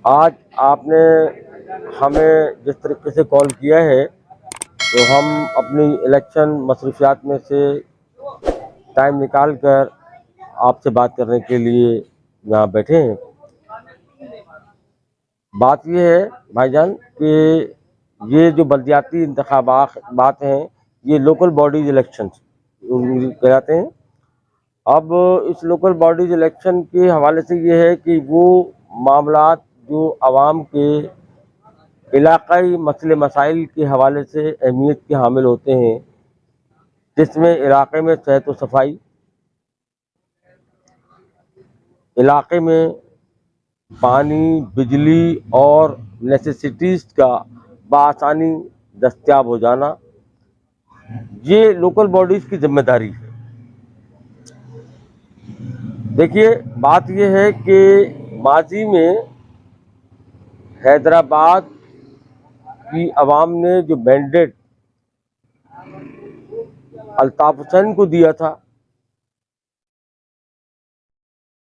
आज आपने हमें जिस तरीके से कॉल किया है तो हम अपनी इलेक्शन मसरूफियात में से टाइम निकाल कर आपसे बात करने के लिए यहाँ बैठे हैं। बात ये है भाईजान कि ये जो बल्दियाती इंतखाबात हैं, ये लोकल बॉडीज इलेक्शन कहलाते हैं। अब इस लोकल बॉडीज इलेक्शन के हवाले से ये है कि वो मामलात जो आवाम के इलाकाई मसले मसाइल के हवाले से अहमियत के हामिल होते हैं, जिसमें इलाके में सेहत व सफाई, इलाके में पानी, बिजली और नेसेसिटीज़ का बआसानी दस्तयाब हो जाना, ये लोकल बॉडीज़ की जिम्मेदारी है। देखिए, बात ये है कि माजी में हैदराबाद की आवाम ने जो मैंडेट अल्ताफ हुसैन को दिया था,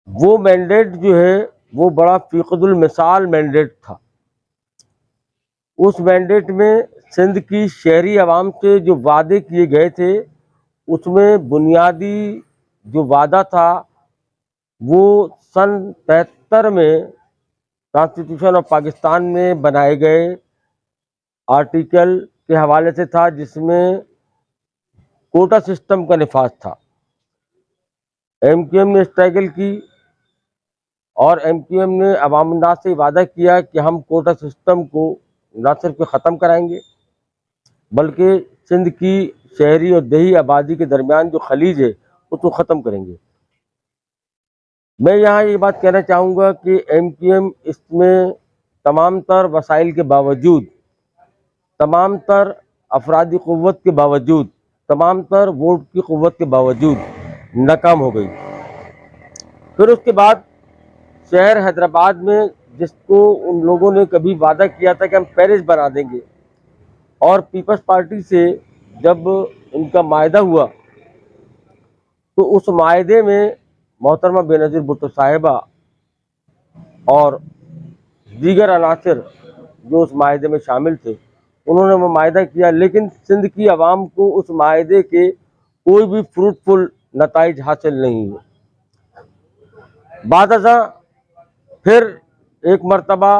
वो मैंडेट जो है वो बड़ा फ़िक़दुल मिसाल मैंडेट था। उस मैंडेट में सिंध की शहरी आवाम से जो वादे किए गए थे, उसमें बुनियादी जो वादा था वो सन 73 में कॉन्स्टिट्यूशन ऑफ पाकिस्तान में बनाए गए आर्टिकल के हवाले से था, जिसमें कोटा सिस्टम का निफाज था। एमक्यूएम ने स्ट्रगल की और एमक्यूएम ने अवाम उन्नास से वादा किया कि हम कोटा सिस्टम को न सिर्फ ख़त्म कराएंगे बल्कि सिंध की शहरी और देही आबादी के दरमियान जो खलीज है उसको ख़त्म करेंगे। मैं यहाँ ये बात कहना चाहूँगा कि एमक्यूएम इसमें तमाम तर वसाइल के बावजूद, तमाम तर अफरादी क़ुव्वत के बावजूद, तमाम तर वोट की क़ुव्वत के बावजूद नाकाम हो गई। फिर उसके बाद शहर हैदराबाद में, जिसको उन लोगों ने कभी वादा किया था कि हम पेरिस बना देंगे, और पीपल्स पार्टी से जब उनका मायदा हुआ तो उस मायदे में मोहतरमा बेनज़ीर भुट्टो साहिबा और दीगर अनासर जो उस मायदे में शामिल थे, उन्होंने वो मायदा किया, लेकिन सिंध की आवाम को उस मायदे के कोई भी फ्रूटफुल नताइज हासिल नहीं हुए। बादशाह फिर एक मरतबा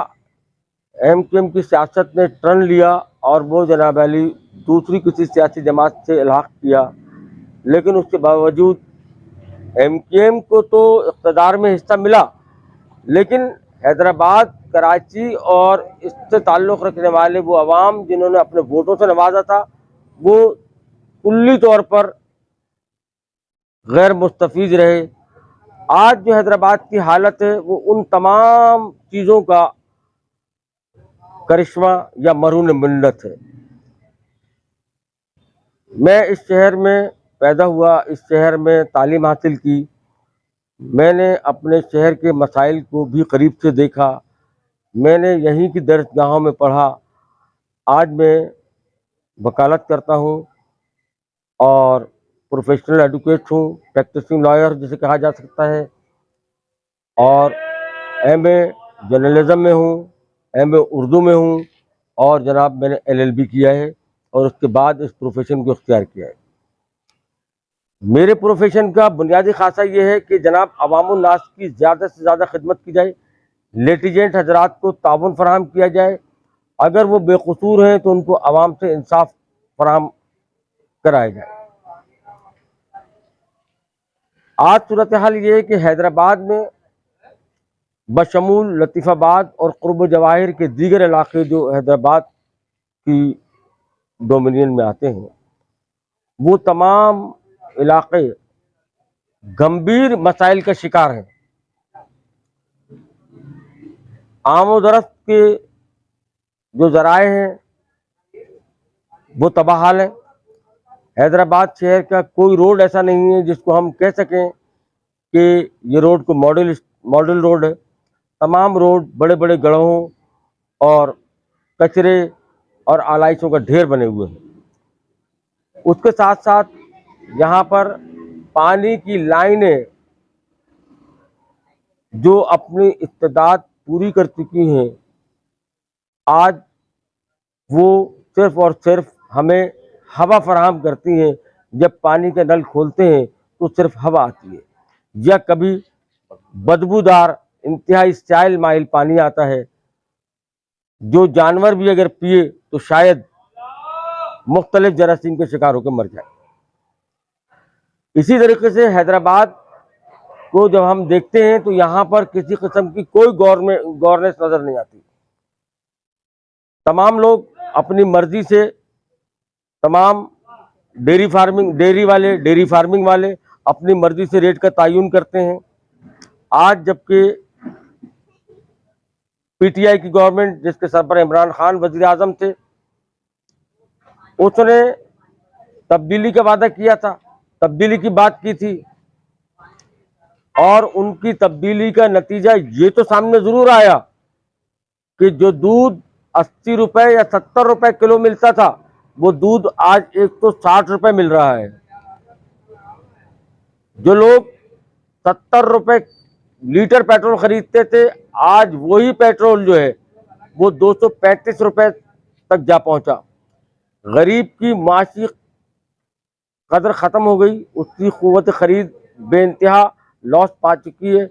एमक्यूएम की सियासत ने टर्न लिया और वो जनाब अली दूसरी किसी सियासी जमात से इल्हाक किया, लेकिन उसके बावजूद एमक्यूएम को तो इक़्तिदार में हिस्सा मिला, लेकिन हैदराबाद, कराची और इससे ताल्लुक़ रखने वाले वो अवाम जिन्होंने अपने वोटों से नवाजा था, वो कुल्ली तौर पर गैर मुस्तफ़ीज़ रहे। आज जो हैदराबाद की हालत है वो उन तमाम चीज़ों का करिश्मा या मरून मिन्नत है। मैं इस शहर में पैदा हुआ, इस शहर में तालीम हासिल की, मैंने अपने शहर के मसाइल को भी करीब से देखा, मैंने यहीं की दरसगाहों में पढ़ा। आज मैं वकालत करता हूँ और प्रोफेशनल एडवोकेट हूँ, प्रैक्टिसिंग लॉयर जिसे कहा जा सकता है, और एमए जर्नलिज्म में हूँ, एमए उर्दू में हूँ, और जनाब मैंने एलएलबी किया है और उसके बाद इस प्रोफेशन को इख्तियार किया है। मेरे प्रोफेशन का बुनियादी खासा ये है कि जनाब अवामुन नास की ज़्यादा से ज़्यादा खिदमत की जाए, लिटिगेंट हजरात को ताउन फराहम किया जाए, अगर वो बेकसूर हैं तो उनको आवाम से इंसाफ फराहम कराया जाए। आज सूरत हाल ये है कि हैदराबाद में बशमूल लतीफ़ाबाद और क़ुर्ब जवाहिर के दीगर इलाके जो हैदराबाद की डोमिनियन में आते हैं, वो तमाम इलाके गंभीर मसाइल का शिकार हैं। आमोदरफ्त के जो ज़राए हैं वो तबाहाल हैं। हैदराबाद शहर का कोई रोड ऐसा नहीं है जिसको हम कह सकें कि ये रोड को मॉडल रोड है। तमाम रोड बड़े बड़े गड्ढों और कचरे और आलाइशों का ढेर बने हुए हैं। उसके साथ साथ यहाँ पर पानी की लाइनें जो अपनी इस्तेदाद पूरी कर चुकी हैं, आज वो सिर्फ और सिर्फ हमें हवा फराहम करती हैं। जब पानी के नल खोलते हैं तो सिर्फ हवा आती है, या कभी बदबूदार इंतहाई स्टाइल माइल पानी आता है, जो जानवर भी अगर पिए तो शायद मुख्तलिफ जरासीम के शिकार होकर मर जाए। इसी तरीके से हैदराबाद को जब हम देखते हैं तो यहाँ पर किसी किस्म की कोई गवर्नेंस नजर नहीं आती। तमाम लोग अपनी मर्जी से, तमाम डेयरी फार्मिंग वाले अपनी मर्जी से रेट का तयन करते हैं। आज जबकि पीटीआई की गवर्नमेंट, जिसके सर पर इमरान खान वजीर आजम थे, उसने तब्दीली का वादा किया था, तब्दीली की बात की थी, और उनकी तब्दीली का नतीजा ये तो सामने जरूर आया कि जो दूध 80 रुपए या 70 रुपए किलो मिलता था, वो दूध आज 160 रुपए मिल रहा है। जो लोग 70 रुपए लीटर पेट्रोल खरीदते थे, आज वही पेट्रोल जो है वो 235 रुपए तक जा पहुंचा। गरीब की माशी कदर खत्म हो गई, उसकी कुव्वत खरीद बेइंतहा लॉस पा चुकी है।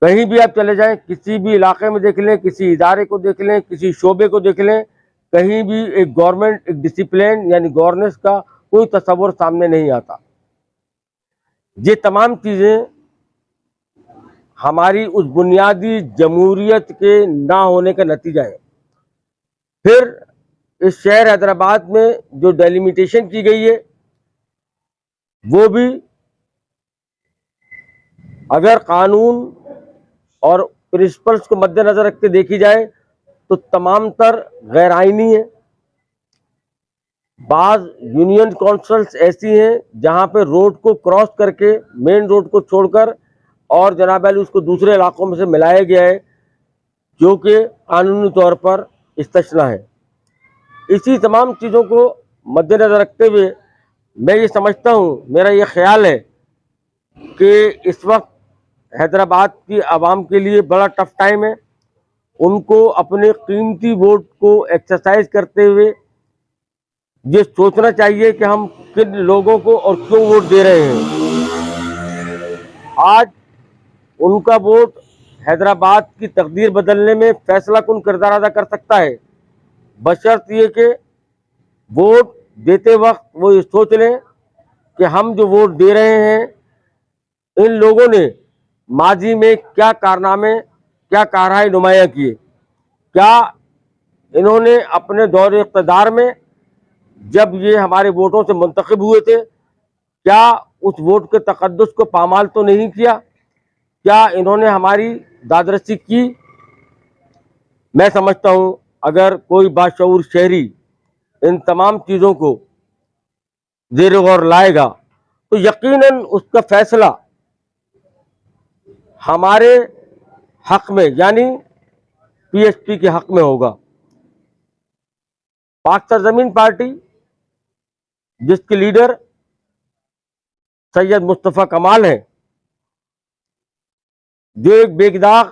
कहीं भी आप चले जाएं, किसी भी इलाके में देख लें, किसी इदारे को देख लें, किसी शोबे को देख लें, कहीं भी एक गवर्नमेंट, एक डिसिप्लिन यानी गवर्नेंस का कोई तस्वर सामने नहीं आता। ये तमाम चीज़ें हमारी उस बुनियादी जमहूरियत के ना होने का नतीजा है। फिर इस शहर हैदराबाद में जो डेलिमिटेशन की गई है, वो भी अगर कानून और प्रिंसिपल्स को मद्देनजर रखते देखी जाए तो तमाम तर गैर आईनी है। बाज यूनियन काउंसिल्स ऐसी हैं जहां पे रोड को क्रॉस करके, मेन रोड को छोड़कर और जनाब अली उसको दूसरे इलाकों में से मिलाया गया है, जो कि कानूनी तौर पर इस्तिस्ना है। इसी तमाम चीज़ों को मद्देनजर रखते हुए मैं ये समझता हूँ, मेरा ये ख्याल है कि इस वक्त हैदराबाद की आवाम के लिए बड़ा टफ टाइम है। उनको अपने कीमती वोट को एक्सरसाइज करते हुए ये सोचना चाहिए कि हम किन लोगों को और क्यों वोट दे रहे हैं। आज उनका वोट हैदराबाद की तकदीर बदलने में फैसला कुन किरदार अदा कर सकता है, बशर्त ये कि वोट देते वक्त वो ये सोच लें कि हम जो वोट दे रहे हैं, इन लोगों ने माजी में क्या कारनामे, क्या कारहाई नुमाया किए, क्या इन्होंने अपने दौर इक़्तिदार में जब ये हमारे वोटों से मुंतखब हुए थे, क्या उस वोट के तकद्दुस को पामाल तो नहीं किया, क्या इन्होंने हमारी दादरसी की। मैं समझता हूँ अगर कोई बाशऊर शहरी इन तमाम चीज़ों को ज़ेर गौर लाएगा तो यकीनन उसका फैसला हमारे हक में यानी पीएसपी के हक में होगा। पाक सरजमीन पार्टी, जिसके लीडर सैयद मुस्तफ़ा कमाल हैं, जो एक बेगदाग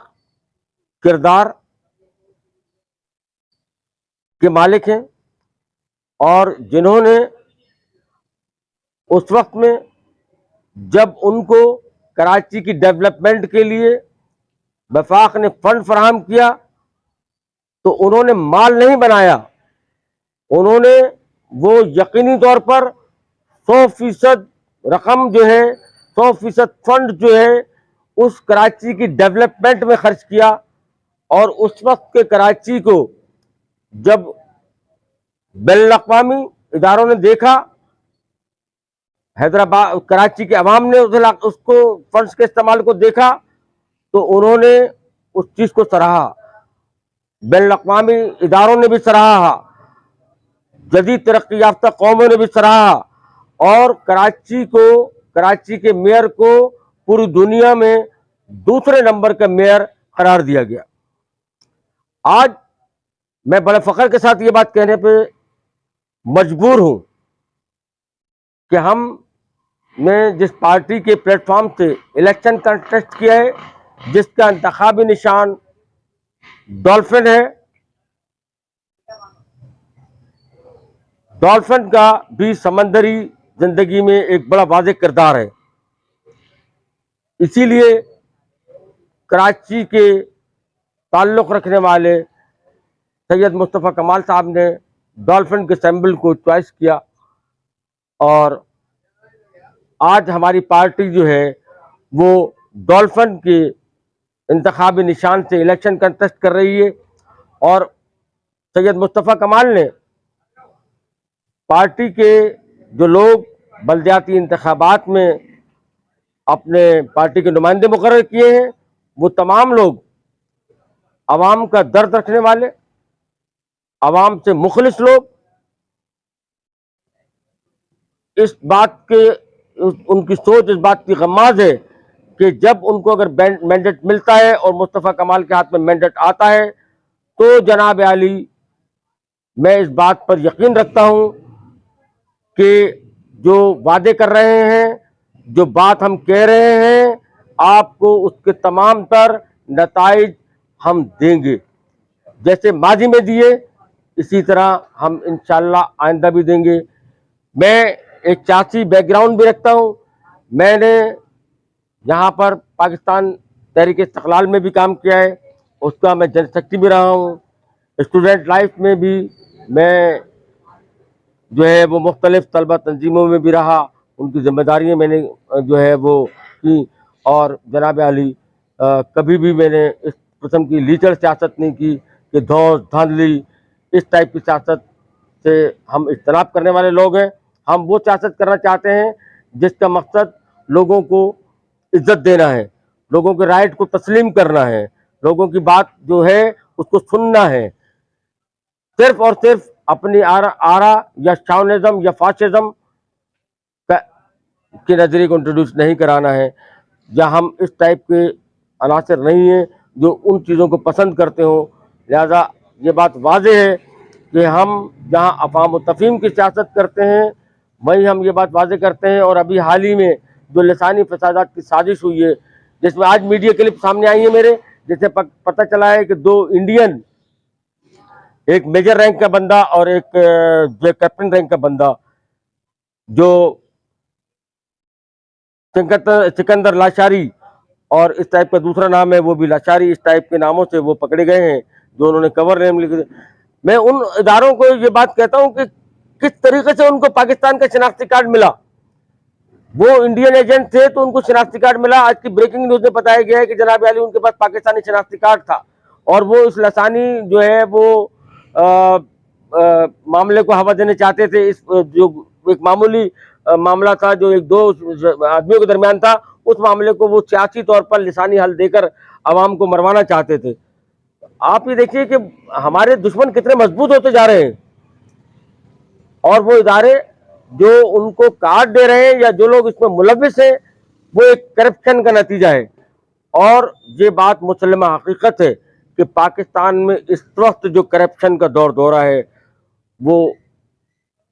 किरदार के मालिक हैं और जिन्होंने उस वक्त में जब उनको कराची की डेवलपमेंट के लिए वफाक ने फंड फराहम किया तो उन्होंने माल नहीं बनाया, उन्होंने वो यकीनी तौर पर 100% रकम जो है, 100% फंड जो है उस कराची की डेवलपमेंट में खर्च किया। और उस वक्त के कराची को जब बैनुल-अक़वामी इदारों ने देखा, हैदराबाद कराची के अवाम ने उसको फंड्स के इस्तेमाल को देखा, तो उन्होंने उस चीज़ को सराहा, बैनुल-अक़वामी इदारों ने भी सराहा, जदीद तरक्की याफ्ता कौमों ने भी सराहा, और कराची के मेयर को पूरी दुनिया में दूसरे नंबर का मेयर करार दिया गया। आज मैं बड़े फख्र के साथ ये बात कहने पे मजबूर हूं कि हमने जिस पार्टी के प्लेटफॉर्म से इलेक्शन कंटेस्ट किया है, जिसका इंतखाबी निशान डॉल्फिन है। डॉल्फिन का भी समंदरी जिंदगी में एक बड़ा वाज़ेह किरदार है। इसीलिए कराची के ताल्लुक़ रखने वाले सैयद मुस्तफ़ा कमाल साहब ने डॉल्फिन के सिंबल को चॉइस किया और आज हमारी पार्टी जो है वो डॉल्फिन के इंतखाबी निशान से इलेक्शन कंटेस्ट कर रही है। और सैयद मुस्तफ़ा कमाल ने पार्टी के जो लोग बल्दियाती इंतखाबात में अपने पार्टी के नुमाइंदे मुकर्रर किए हैं, वो तमाम लोग आवाम का दर्द रखने वाले, आवाम से मुखलिस लोग, इस बात के उनकी सोच इस बात की गम्माज है कि जब उनको अगर मैंडेट मिलता है और मुस्तफ़ा कमाल के हाथ में मैंडेट आता है तो जनाब आली मैं इस बात पर यकीन रखता हूं कि जो वादे कर रहे हैं, जो बात हम कह रहे हैं, आपको उसके तमाम तर नताइज हम देंगे। जैसे माजी में दिए इसी तरह हम इंशाअल्लाह आइंदा भी देंगे। मैं एक सियासी बैकग्राउंड भी रखता हूं। मैंने यहाँ पर पाकिस्तान तहरीक इस्तिक़लाल में भी काम किया है, उसका मैं जनरल सेक्रेटरी भी रहा हूँ। स्टूडेंट लाइफ में भी मैं जो है वो मुख्तलिफ तलबा तंजीमों में भी रहा, उनकी जिम्मेदारियाँ मैंने जो है वो की। और जनाब आली कभी भी मैंने इस किस्म की लीचड़ सियासत नहीं की कि धौस धांधली इस टाइप की सियासत से हम इज्तनाब करने वाले लोग हैं। हम वो सियासत करना चाहते हैं जिसका मकसद लोगों को इज्जत देना है, लोगों के राइट को तस्लीम करना है, लोगों की बात जो है उसको सुनना है। सिर्फ और सिर्फ अपनी आरा या शाउनिज्म या फाशिज्म के नजरिए को इंट्रोड्यूस नहीं कराना है। या हम इस टाइप के अनासर नहीं हैं जो उन चीज़ों को पसंद करते हो। लिहाजा ये बात वाज़ेह है कि हम जहाँ अफ़ाम तफ़हीम की सियासत करते हैं वहीं हम ये बात वाज़ेह करते हैं। और अभी हाल ही में जो लिसानी फसादात की साजिश हुई है, जिसमें आज मीडिया क्लिप सामने आई है मेरे, जिससे पता चला है कि 2 इंडियन, एक मेजर रैंक का बंदा और एक जो कैप्टन रैंक का बंदा, जो सिकंदर लाशारी और इस टाइप का दूसरा नाम है वो भी लाशारी, इस टाइप के नामों से वो पकड़े गए हैं जो उन्होंने कवर नेम लिखे। मैं उन इदारों को ये बात कहता हूं कि किस तरीके से उनको पाकिस्तान का शनाख्ती कार्ड मिला। वो इंडियन एजेंट थे तो उनको शनाख्ती कार्ड मिला। आज की ब्रेकिंग न्यूज में बताया गया है कि जनाब अली उनके पास पाकिस्तानी शनाख्ती कार्ड था और वो इस लसानी जो है वो मामले को हवा देने चाहते थे। इस जो एक मामूली मामला था जो एक 2 आदमियों के दरमियान था, उस मामले को वो सियासी तौर पर लिसानी हल देकर आवाम को मरवाना चाहते थे। आप ये देखिए कि हमारे दुश्मन कितने मजबूत होते जा रहे हैं और वो इदारे जो उनको कार्ड दे रहे हैं या जो लोग इसमें मुलविस हैं वो एक करप्शन का नतीजा है। और ये बात मुसल्लमा हकीकत है कि पाकिस्तान में इस वक्त जो करप्शन का दौर दौरा है वो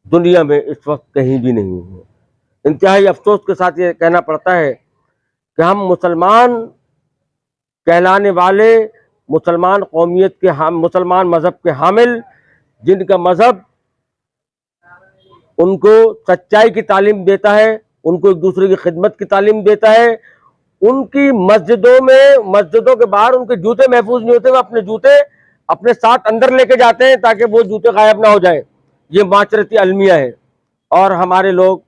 दुनिया में इस वक्त कहीं भी नहीं है। इंतहाई अफसोस के साथ ये कहना पड़ता है कि हम मुसलमान कहलाने वाले, मुसलमान कौमियत के मुसलमान मजहब के हामिल, जिनका मजहब उनको सच्चाई की तालीम देता है, उनको एक दूसरे की खिदमत की तालीम देता है, उनकी मस्जिदों के बाहर उनके जूते महफूज नहीं होते, वो अपने जूते अपने साथ अंदर लेके जाते हैं ताकि वो जूते गायब ना हो जाए। ये माशरती अलमिया है। और हमारे लोग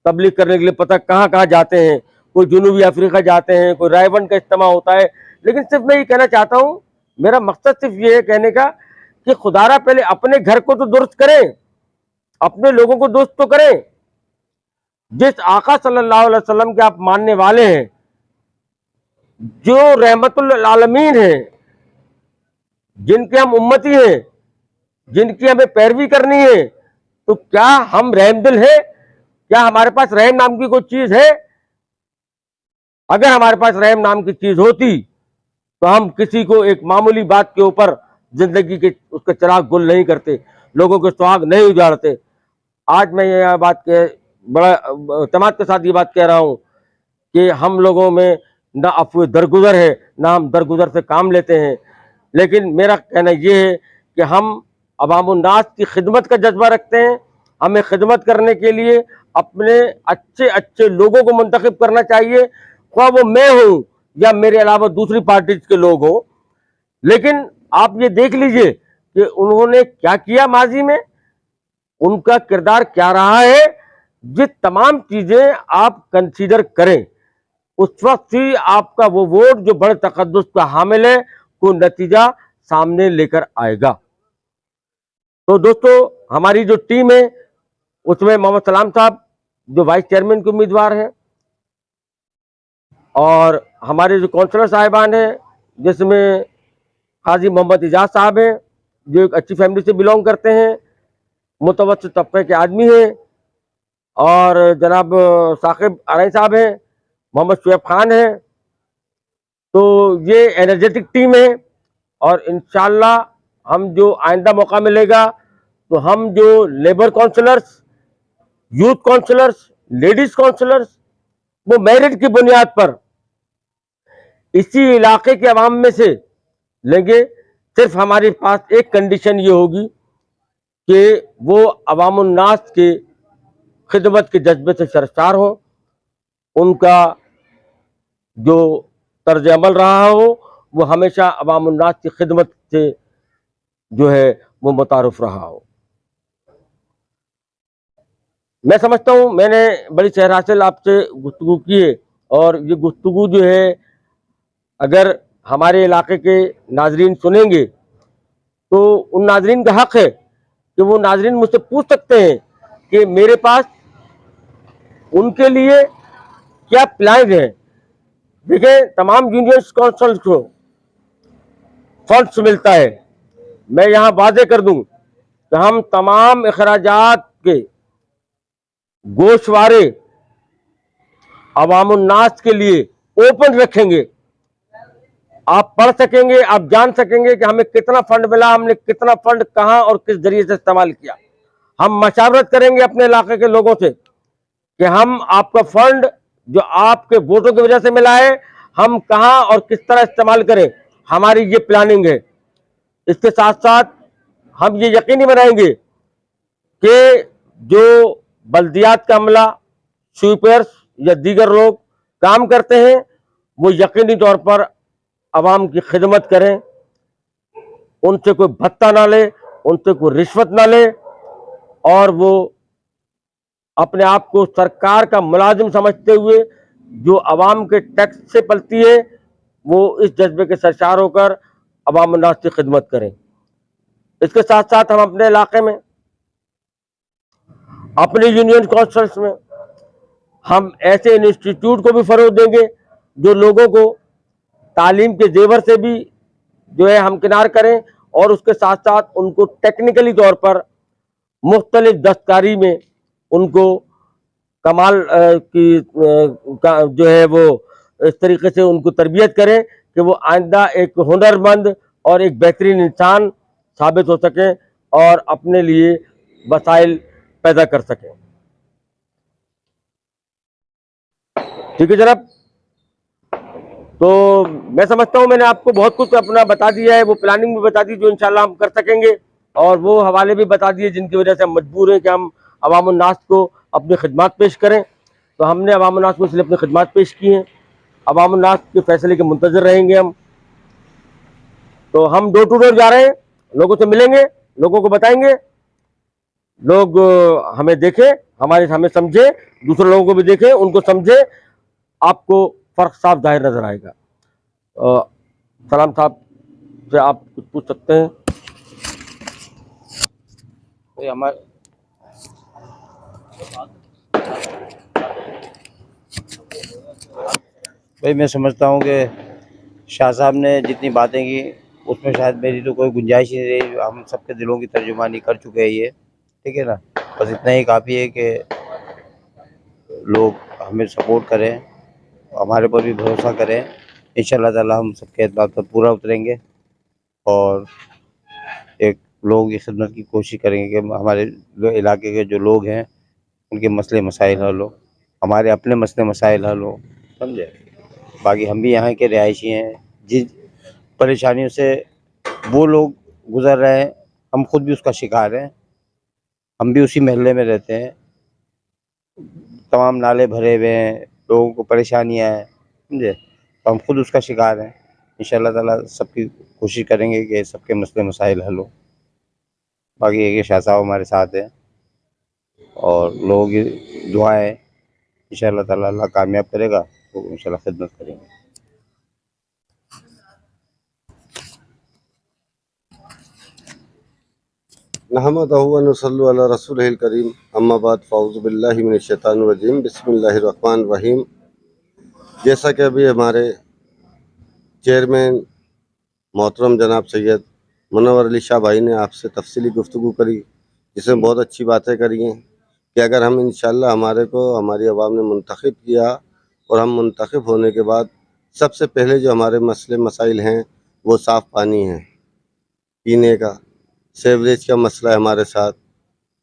तबलीग करने के लिए पता कहाँ कहाँ जाते हैं, कोई जनूबी अफ्रीका जाते हैं, कोई रायबन का इज्तिमा होता है। लेकिन सिर्फ मैं ये कहना चाहता हूँ, मेरा मकसद सिर्फ ये है कहने का कि खुदारा पहले अपने घर को तो दुरुस्त करें, अपने लोगों को दुरुस्त तो करें। जिस आका सल्लल्लाहु अलैहि वसल्लम के आप मानने वाले हैं, जो रहमतुल आलमीन हैं, जिनके हम उम्मती हैं, जिनकी हमें पैरवी करनी है, तो क्या हम रहमदिल हैं? क्या हमारे पास रहम नाम की कोई चीज है? अगर हमारे पास रहम नाम की चीज होती तो हम किसी को एक मामूली बात के ऊपर जिंदगी के उसका चिराग गुल नहीं करते, लोगों के सुहाग नहीं उजाड़ते। आज मैं ये बात के बड़ा तमाद के साथ ये बात कह रहा हूं कि हम लोगों में ना अफवाह दरगुजर है, ना हम दरगुजर से काम लेते हैं। लेकिन मेरा कहना ये है कि हम अवामुन्नास की खिदमत का जज्बा रखते हैं। हमें खिदमत करने के लिए अपने अच्छे अच्छे लोगों को मुंतखब करना चाहिए, ख्वाह वो मैं हूँ या मेरे अलावा दूसरी पार्टीज के लोग हों। लेकिन आप ये देख लीजिए कि उन्होंने क्या किया माजी में, उनका किरदार क्या रहा है। ये तमाम चीजें आप कंसीडर करें, उस वक्त ही आपका वो वोट जो बड़े तकद्दुस का हामिल है को नतीजा सामने लेकर आएगा। तो दोस्तों, हमारी जो टीम है उसमें मोहम्मद सलाम साहब जो वाइस चेयरमैन के उम्मीदवार हैं, और हमारे जो काउंसलर साहिबान हैं जिसमें काजी मोहम्मद इजाज साहब हैं जो एक अच्छी फैमिली से बिलोंग करते हैं, मुतवस्सित तबके के आदमी हैं, और जनाब साकिब आरई साहब हैं, मोहम्मद शुएब खान हैं। तो ये एनर्जेटिक टीम है, और इंशाल्लाह हम जो आइंदा मौका मिलेगा तो हम जो labour counsellors, youth counsellors, ladies counsellors, वो मेरिट की बुनियाद पर इसी इलाके के अवाम में से लेंगे। सिर्फ हमारे पास एक कंडीशन ये होगी कि वो अवामुन्नास के खिदमत के जज्बे से सरशार हो, उनका जो तर्ज अमल रहा हो वो हमेशा अवामुन्नास की खिदमत से जो है वो मुतारुफ रहा हो। मैं समझता हूँ मैंने बड़ी सहरासिल आपसे गुफ्तगू की है, और ये गुफ्तगू जो है अगर हमारे इलाके के नाजरीन सुनेंगे तो उन नाजरीन का हक है कि वो नाजरीन मुझसे पूछ सकते हैं कि मेरे पास उनके लिए क्या प्लान है। देखिए, तमाम यूनियन काउंसिल को फंड्स मिलता है। मैं यहाँ वादे कर दूं कि हम तमाम अखराजात के गोशवारे अवामुन्नास के लिए ओपन रखेंगे। आप पढ़ सकेंगे, आप जान सकेंगे कि हमें कितना फंड मिला, हमने कितना फंड कहां और किस जरिए से इस्तेमाल किया। हम मशावरत करेंगे अपने इलाके के लोगों से कि हम आपका फंड जो आपके वोटों की वजह से मिला है, हम कहां और किस तरह इस्तेमाल करें। हमारी ये प्लानिंग है। इसके साथ साथ हम ये यकीनी बनाएंगे कि जो बल्दियात का अमला, स्वीपर्स या दीगर लोग काम करते हैं वो यकीनी तौर पर आवाम की खिदमत करें, उनसे कोई भत्ता ना ले, उनसे कोई रिश्वत ना ले, और वो अपने आप को सरकार का मुलाजिम समझते हुए जो आवाम के टैक्स से पलती है वो इस जज्बे के सरशार होकर अवाम उन्नास की खिदमत करें। इसके साथ साथ हम अपने इलाके में, अपने यूनियन काउंसिल्स में हम ऐसे इंस्टीट्यूट को भी फरोग देंगे जो लोगों को तालीम के जेवर से भी जो है हमकिनार करें, और उसके साथ साथ उनको टेक्निकली तौर पर मुख्तलिफ दस्तकारी में उनको कमाल की जो है वो इस तरीके से उनको तरबियत करें कि वो आइंदा एक हुनरमंद और एक बेहतरीन इंसान साबित हो सकें और अपने लिए वसाइल पैदा कर सकें। ठीक है जनाब, तो मैं समझता हूँ मैंने आपको बहुत कुछ अपना बता दिया है, वो प्लानिंग भी बता दी जो इंशाल्लाह हम कर सकेंगे, और वो हवाले भी बता दिए जिनकी वजह से हम मजबूर हैं कि हम अवामुन्नास को अपनी खिदमत पेश करें। तो हमने अवामुन्नास को इसलिए अपनी खिदमत पेश की हैं। अवामुन्नास के फैसले के मुंतज़िर रहेंगे हम। तो हम डोर टू डोर जा रहे हैं, लोगों से मिलेंगे, लोगों को बताएंगे, लोग हमें देखें, हमें समझे, दूसरे लोगों को भी देखें, उनको समझे, आपको फर्क साफ जाहिर नजर आएगा। सलाम साहब से आप कुछ पूछ सकते हैं? हमारे भाई, मैं समझता हूँ कि शाह साहब ने जितनी बातें की उसमें शायद मेरी तो कोई गुंजाइश ही नहीं रही। हम सबके दिलों की तर्जुमानी कर चुके हैं ये, ठीक है ना। बस इतना ही काफ़ी है कि लोग हमें सपोर्ट करें, हमारे पर भी भरोसा करें। इंशाअल्लाह ताला हम सबके बात पर पूरा उतरेंगे और एक लोगों की खिदमत की कोशिश करेंगे कि हमारे इलाके के जो लोग हैं उनके मसले मसाइल हल हो, हमारे अपने मसले मसाइल हल हो, समझे। बाकी हम भी यहाँ के रिहायशी हैं। जिस परेशानियों से वो लोग गुजर रहे हैं, हम खुद भी उसका शिकार हैं। हम भी उसी मोहल्ले में रहते हैं। तमाम नाले भरे हुए हैं, लोगों को परेशानियाँ हैं, समझे। तो हम खुद उसका शिकार हैं। इंशाल्लाह ताला सबकी कोशिश करेंगे कि सबके मसले मसाइल हल हो। बाकी ये कि शाह साहब हमारे साथ हैं और लोगों की दुआएं, इंशाल्लाह ताला अल्लाह कामयाब करेगा तो इंशाल्लाह खिदमत करेंगे। नहमदहु व नसल्लु अला रसूलिहिल करीम, अम्मा बाद, फ़ाऊज़ु बिल्लाहि मिनश शैतानिर रजीम, बिस्मिल्लाहिर रहमानिर रहीम। जैसा कि अभी हमारे चेयरमैन मोहतरम जनाब सैयद मुनव्वर अली शाह भाई ने आपसे तफसीली गुफ्तगू करी, जिसमें बहुत अच्छी बातें करी हैं कि अगर हम इंशाअल्लाह हमारी आवाम ने मुंतखब किया और हम मुंतखब होने के बाद सबसे पहले जो हमारे मसले मसाइल हैं वो साफ़ पानी है पीने का, सेवरेज का मसला है हमारे साथ।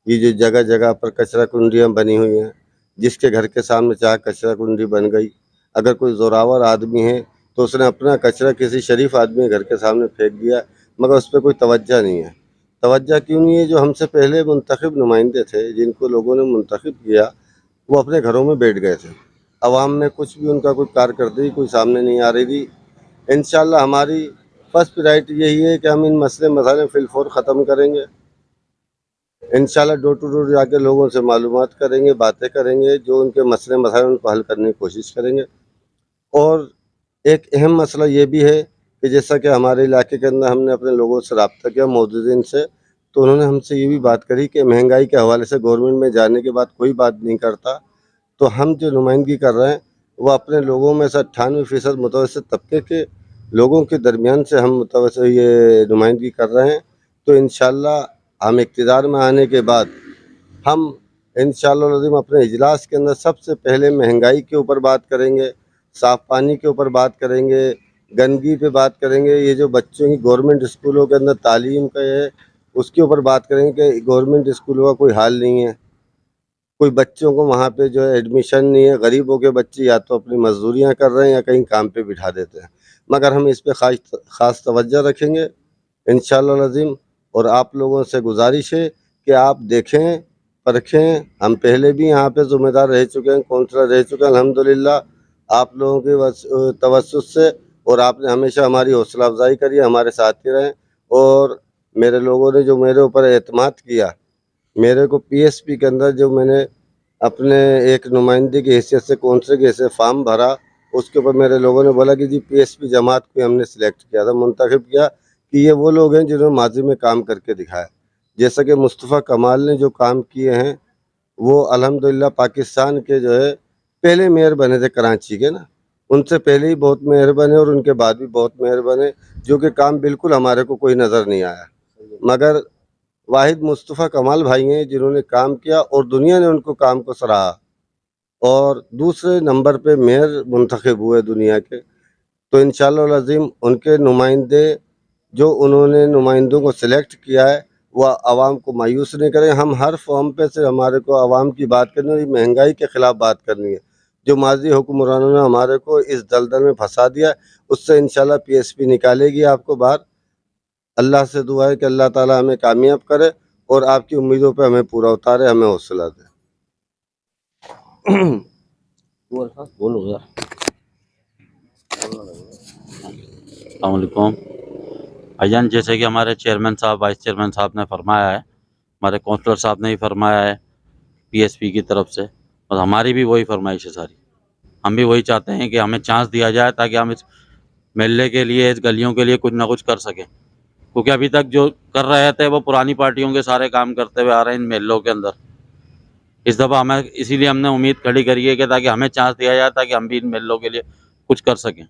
ये जो जगह जगह पर कचरा कुंडियाँ बनी हुई हैं, जिसके घर के सामने चाहे कचरा कुंडी बन गई, अगर कोई ज़ोरावर आदमी है तो उसने अपना कचरा किसी शरीफ आदमी के घर के सामने फेंक दिया, मगर उस पर कोई तवज्जो नहीं है। तवज्जो क्यों नहीं है? जो हमसे पहले मुंतखब नुमाइंदे थे, जिनको लोगों ने मुंतखब किया, वो अपने घरों में बैठ गए थे। अवाम में कुछ भी उनका कोई कारकर्दगी कोई सामने नहीं आ रही थी। इंशाअल्लाह हमारी फर्स्ट प्रायोरिटी यही है कि हम इन मसले मसाइल फिलफौर ख़त्म करेंगे। इंशाअल्लाह डोर टू डोर जाके लोगों से मालूमात करेंगे, बातें करेंगे, जो उनके मसले मसाइल उनको हल करने की कोशिश करेंगे। और एक अहम मसला ये भी है कि जैसा कि हमारे इलाके के अंदर हमने अपने लोगों से रब्ता किया, मौजूदीन से, तो उन्होंने हमसे ये भी बात करी कि महंगाई के हवाले से गवर्नमेंट में जाने के बाद कोई बात नहीं करता, तो हम जो नुमाइंदगी कर रहे हैं वो अपने लोगों में से 98% मुतवस्सित तबके के लोगों के दरमियान से हम ये नुमाइंदगी कर रहे हैं। तो इंशाअल्लाह हम इक़्तिदार में आने के बाद हम इंशाअल्लाह अज़ीम अपने इजलास के अंदर सबसे पहले महंगाई के ऊपर बात करेंगे, साफ़ पानी के ऊपर बात करेंगे, गंदगी पे बात करेंगे, ये जो बच्चों की गवर्नमेंट स्कूलों के अंदर तालीम का है उसके ऊपर बात करेंगे कि गवर्नमेंट स्कूलों का कोई हाल नहीं है, कोई बच्चों को वहाँ पे जो है एडमिशन नहीं है। गरीबों के बच्चे या तो अपनी मजदूरियाँ कर रहे हैं या कहीं काम पे बिठा देते हैं, मगर हम इस पे ख़ास तवज्जो रखेंगे इंशाअल्लाह अज़ीम। और आप लोगों से गुजारिश है कि आप देखें, परखें। हम पहले भी यहाँ पे ज़िम्मेदार रह चुके हैं, कौंसलर रह चुके हैं अल्हम्दुलिल्लाह आप लोगों के तवज्जुह से, और आपने हमेशा हमारी हौसला अफजाई करी, हमारे साथ ही रहें। और मेरे लोगों ने जो मेरे ऊपर एतमाद किया, मेरे को पीएसपी के अंदर जो मैंने अपने एक नुमाइंदे की हैसियत से कौंसलर की हैसियत फॉर्म भरा, उसके ऊपर मेरे लोगों ने बोला कि जी पीएसपी जमात को हमने सिलेक्ट किया था, मुंतखब किया कि ये वो लोग हैं जिन्होंने माजी में काम करके दिखाया। जैसा कि मुस्तफ़ा कमाल ने जो काम किए हैं, वो अल्हम्दुलिल्लाह पाकिस्तान के जो है पहले मेयर बने थे कराची के ना, उनसे पहले ही बहुत मेयर बने और उनके बाद भी बहुत मेयर बने, जो कि काम बिल्कुल हमारे को कोई नज़र नहीं आया। मगर वाहिद मुस्तफ़ा कमाल भाई हैं जिन्होंने काम किया और दुनिया ने उनको काम को सराहा, और दूसरे नंबर पे मेयर मुंतखब हुए दुनिया के। तो इंशाअल्लाह अज़ीम उनके नुमाइंदे जो उन्होंने नुमाइंदों को सिलेक्ट किया है वह आवाम को मायूस नहीं करें। हम हर फॉर्म पे से हमारे को आवाम की बात करनी है, महंगाई के ख़िलाफ़ बात करनी है। जो माजी हुक्मरानों ने हमारे को इस दलदल में फंसा दिया, उससे इंशाअल्लाह पीएसपी निकालेगी आपको बाहर। अल्लाह से दुआ है कि अल्लाह ताला हमें कामयाब करे और आपकी उम्मीदों पे हमें पूरा उतारे, हमें हौसला दे। बोलो यार। अस्सलामुअलैकुम भाईजान, जैसे कि हमारे चेयरमैन साहब, वाइस चेयरमैन साहब ने फरमाया है, हमारे काउंसलर साहब ने भी फरमाया है पीएसपी की तरफ से, और हमारी भी वही फरमाइश है सारी। हम भी वही चाहते हैं कि हमें चांस दिया जाए ताकि हम इस महल्ले के लिए, इस गलियों के लिए कुछ ना कुछ कर सकें, क्योंकि अभी तक जो कर रहे थे वो पुरानी पार्टियों के सारे काम करते हुए आ रहे हैं इन महल्लों के अंदर। इस दफ़ा हमें इसीलिए हमने उम्मीद खड़ी करी है कि ताकि हमें चांस दिया जाए ताकि हम भी इन महल्लों के लिए कुछ कर सकें।